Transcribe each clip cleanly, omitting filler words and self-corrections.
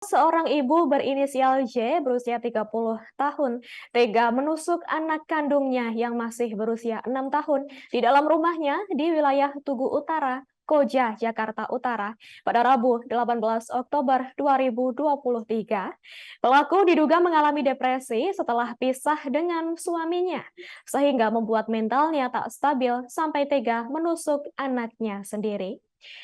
Seorang ibu berinisial J berusia 30 tahun tega menusuk anak kandungnya yang masih berusia 6 tahun di dalam rumahnya di wilayah Tugu Utara, Koja, Jakarta Utara pada Rabu 18 Oktober 2023. Pelaku diduga mengalami depresi setelah pisah dengan suaminya, sehingga membuat mentalnya tak stabil sampai tega menusuk anaknya sendiri.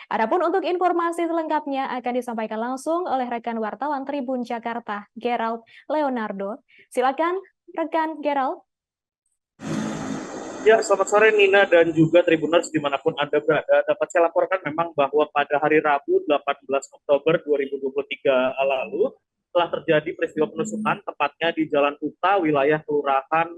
Adapun untuk informasi selengkapnya akan disampaikan langsung oleh rekan wartawan Tribun Jakarta, Gerald Leonardo. Silakan rekan Gerald. Ya, selamat sore Nina dan juga Tribuners dimanapun Anda berada. Dapat saya laporkan memang bahwa pada hari Rabu 18 Oktober 2023 lalu telah terjadi peristiwa penusukan tepatnya di Jalan Uta, wilayah Kelurahan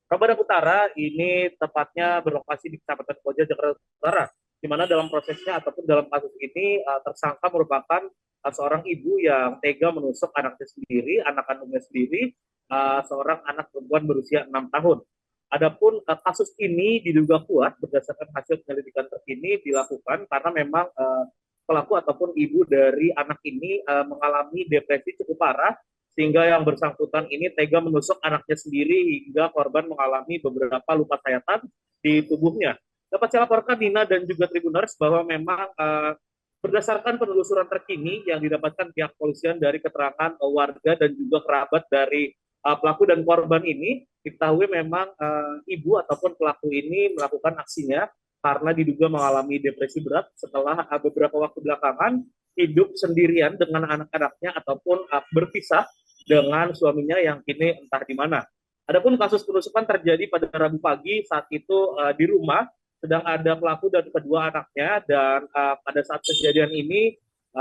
Rabadak Utara. Ini tepatnya berlokasi di Kecamatan Koja, Jakarta Utara. Di mana dalam prosesnya ataupun dalam kasus ini tersangka merupakan seorang ibu yang tega menusuk anaknya sendiri, anak kandungnya sendiri, seorang anak perempuan berusia 6 tahun. Adapun kasus ini diduga kuat berdasarkan hasil penyelidikan terkini dilakukan karena memang pelaku ataupun ibu dari anak ini mengalami depresi cukup parah sehingga yang bersangkutan ini tega menusuk anaknya sendiri hingga korban mengalami beberapa luka sayatan di tubuhnya. Dapat saya laporkan Nina dan juga Tribuners bahwa memang berdasarkan penelusuran terkini yang didapatkan pihak polisian dari keterangan warga dan juga kerabat dari pelaku dan korban ini, diketahui memang ibu ataupun pelaku ini melakukan aksinya karena diduga mengalami depresi berat setelah beberapa waktu belakangan hidup sendirian dengan anak-anaknya ataupun berpisah dengan suaminya yang kini entah di mana. Adapun kasus penusukan terjadi pada Rabu pagi, saat itu di rumah sedang ada pelaku dan kedua anaknya, dan pada saat kejadian ini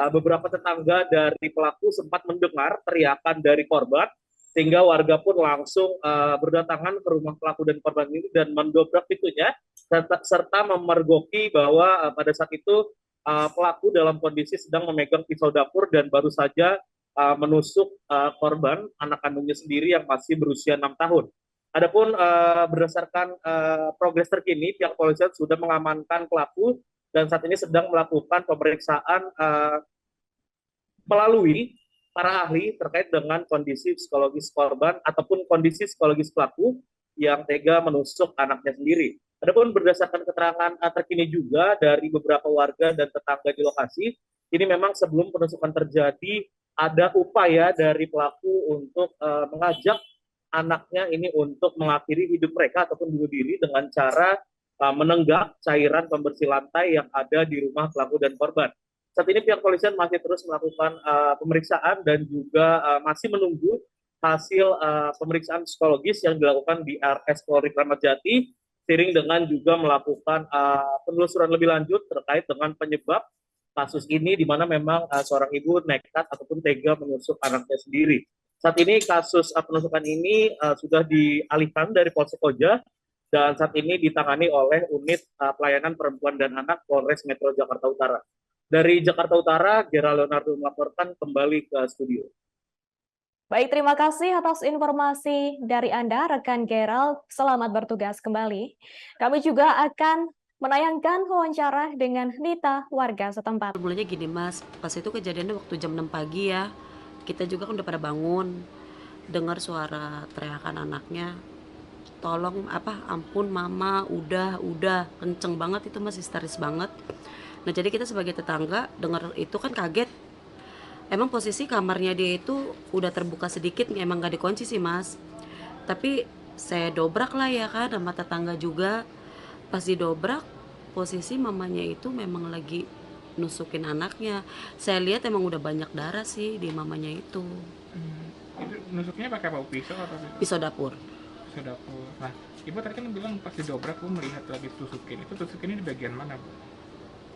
beberapa tetangga dari pelaku sempat mendengar teriakan dari korban sehingga warga pun langsung berdatangan ke rumah pelaku dan korban ini dan mendobrak pintunya serta memergoki bahwa pada saat itu pelaku dalam kondisi sedang memegang pisau dapur dan baru saja menusuk korban anak kandungnya sendiri yang masih berusia 6 tahun. Adapun berdasarkan progres terkini, pihak polisian sudah mengamankan pelaku dan saat ini sedang melakukan pemeriksaan melalui para ahli terkait dengan kondisi psikologis korban ataupun kondisi psikologis pelaku yang tega menusuk anaknya sendiri. Adapun berdasarkan keterangan terkini juga dari beberapa warga dan tetangga di lokasi, ini memang sebelum penusukan terjadi ada upaya dari pelaku untuk mengajak anaknya ini untuk mengakhiri hidup mereka ataupun bunuh diri dengan cara menenggak cairan pembersih lantai yang ada di rumah pelaku dan korban. Saat ini pihak polisian masih terus melakukan pemeriksaan dan juga masih menunggu hasil pemeriksaan psikologis yang dilakukan di RS Polri Kramat Jati, seiring dengan juga melakukan penelusuran lebih lanjut terkait dengan penyebab kasus ini, di mana memang seorang ibu nekat ataupun tega menusuk anaknya sendiri. Saat ini kasus penusukan ini sudah dialihkan dari Polsek Koja dan saat ini ditangani oleh unit pelayanan perempuan dan anak Polres Metro Jakarta Utara. Dari Jakarta Utara, Gerald Leonardo melaporkan kembali ke studio. Baik, terima kasih atas informasi dari Anda, rekan Gerald. Selamat bertugas kembali. Kami juga akan menayangkan wawancara dengan Nita, warga setempat. Mulanya gini Mas, pas itu kejadiannya waktu jam 6 pagi ya. Kita juga kan udah pada bangun, dengar suara teriakan anaknya. Tolong ampun mama, udah kenceng banget itu Mas, histeris banget. Nah jadi kita sebagai tetangga dengar itu kan kaget. Emang posisi kamarnya dia itu udah terbuka sedikit, emang gak dikunci sih Mas. Tapi saya dobrak lah ya kan sama tetangga juga. Pas didobrak, posisi mamanya itu memang lagi nusukin anaknya. Saya lihat emang udah banyak darah sih di mamanya itu. Itu nusuknya pakai apa? Pisau atau Pisau dapur. pisau dapur? Nah, ibu tadi kan bilang pas didobrak bu melihat lagi tusukin. Itu tusukinnya di bagian mana bu?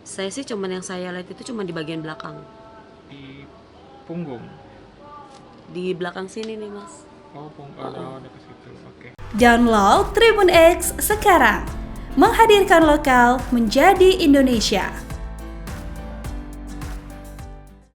Saya sih yang saya lihat itu cuma di bagian belakang. Di punggung? Di belakang sini nih Mas. Oh, punggung. Oh, dekat situ. Oke. Download Tribun X sekarang. Menghadirkan lokal menjadi Indonesia.